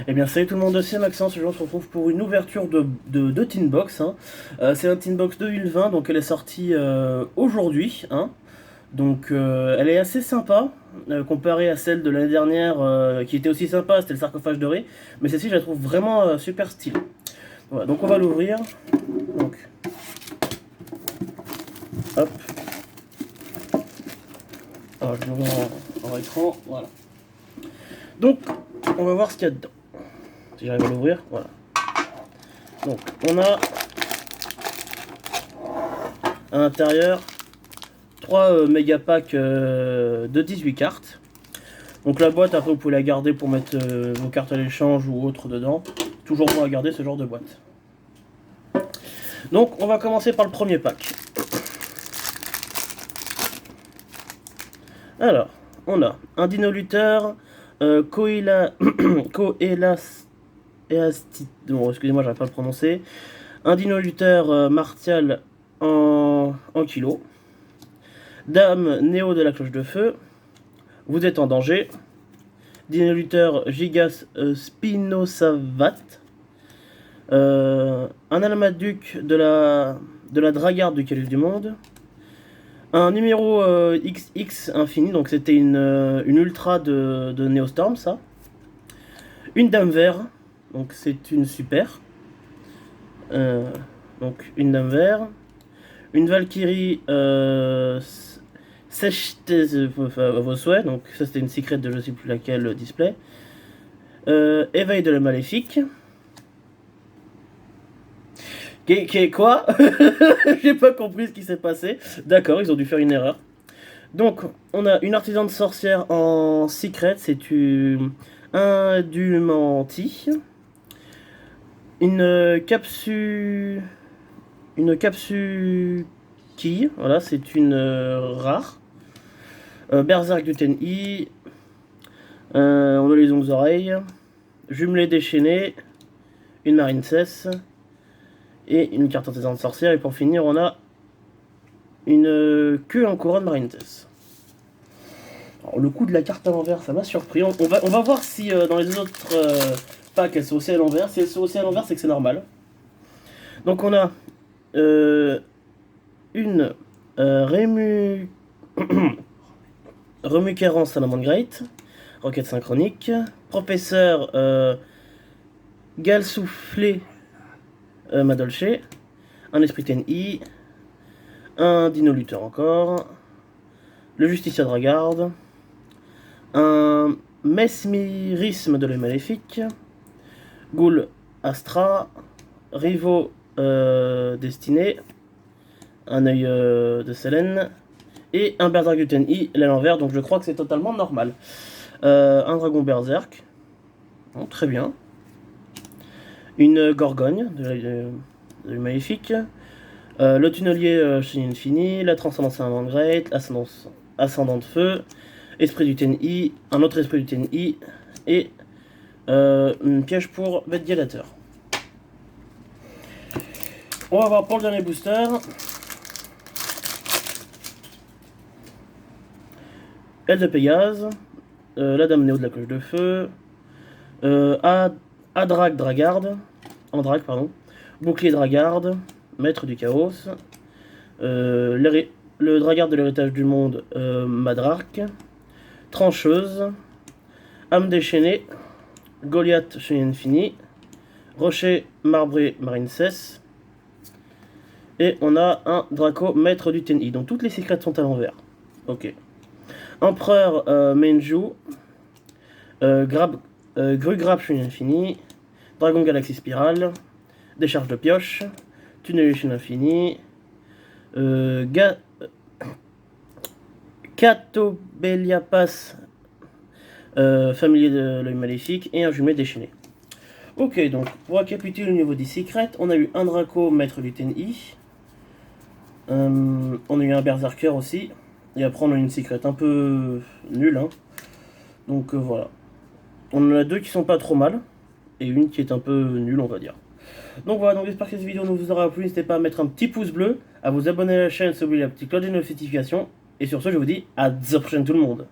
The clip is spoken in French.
Eh bien, salut tout le monde, c'est Maxence. Aujourd'hui, on se retrouve pour une ouverture de Teen Box, hein. C'est un Teen Box 2020, donc elle est sortie aujourd'hui, hein. Donc, elle est assez sympa, comparée à celle de l'année dernière, qui était aussi sympa, c'était le sarcophage doré. Mais celle-ci, je la trouve vraiment super stylée. Voilà, donc on va l'ouvrir. Donc, hop. Alors, je l'ouvre en écran, voilà. Donc, on va voir ce qu'il y a dedans. Si j'arrive à l'ouvrir, voilà. Donc, on a à l'intérieur 3 méga packs de 18 cartes. Donc la boîte, après vous pouvez la garder pour mettre vos cartes à l'échange ou autres dedans. Toujours bon à garder ce genre de boîte. Donc on va commencer par le premier pack. Alors, on a un dino lutteur, bon, excusez-moi, j'arrive pas à le prononcer. Un dino lutteur martial en kilo. Dame Néo de la cloche de feu. Vous êtes en danger. Dino lutteur Gigas Spinosavat. Un Almaduc de la Dragarde du Calife du Monde. Un numéro XX infini, donc c'était une ultra de Neostorm, ça. Une Dame Vert, donc c'est une super. Donc une Dame Vert. Une Valkyrie sèche vos souhaits, donc ça c'était une secret de je sais plus laquelle display. Éveil de la Maléfique. Quoi? J'ai pas compris ce qui s'est passé. D'accord, ils ont dû faire une erreur. Donc, on a une artisan de sorcière en secret, c'est un du menti. Une capsule. Une capsule quille, voilà, c'est une rare. Berserk du TNI. On a les 11 oreilles. Jumelé déchaîné. Une marine cesse. Et une carte artisan de sorcière. Et pour finir, on a une queue en couronne marine cesse. Alors, le coup de la carte à l'envers, ça m'a surpris. On va voir si dans les autres packs elles sont aussi à l'envers. Si elles sont aussi à l'envers, c'est que c'est normal. Donc on a une Rému. Remuquerant Salamandre Great, Roquette Synchronique, Professeur Galsoufflé Madolche, un Esprit TNI, un Dino Lutteur encore, le Justicier Dragarde, un Mesmérisme de l'œil maléfique, Ghoul Astra, Rivo Destiné, un œil de Selene, et un Berserk du TNI, à l'envers, donc je crois que c'est totalement normal. Un Dragon Berserk, bon, très bien. Une Gorgogne, de Maléfique. Le Tunnelier chez Infini, la Transcendance Salamandre Great, Ascendant de Feu, Esprit du TNI, un autre Esprit du TNI, et une piège pour Bête Dilateur. On va voir pour le dernier booster. Elle de Pégase, la Dame Néo de la Cloche de Feu, Adrag Dragarde, Andrag, pardon, Bouclier Dragarde, Maître du Chaos, le Dragarde de l'Héritage du Monde, Madrark, Trancheuse, Âme déchaînée, Goliath chez Infini, Rocher Marbré Marine Cesse, et on a un Draco Maître du TNI. Donc toutes les secrètes sont à l'envers. Ok. Empereur Menju, Grugrap chez Infini, Dragon Galaxy Spirale, Décharge de Pioche, Tunnel chez Infini, Catobeliapas, familier de l'œil maléfique, et un jumelé déchaîné. Ok, donc pour récapituler au niveau des secrets, on a eu un Draco maître du TNI, on a eu un Berserker aussi, et après on a une secret un peu nulle, hein. Donc voilà. On en a 2 qui sont pas trop mal, et une qui est un peu nulle, on va dire. Donc voilà, donc j'espère que cette vidéo vous aura plu. N'hésitez pas à mettre un petit pouce bleu, à vous abonner à la chaîne, sans oublier la petite cloche de notification. Et sur ce, je vous dis à la prochaine tout le monde.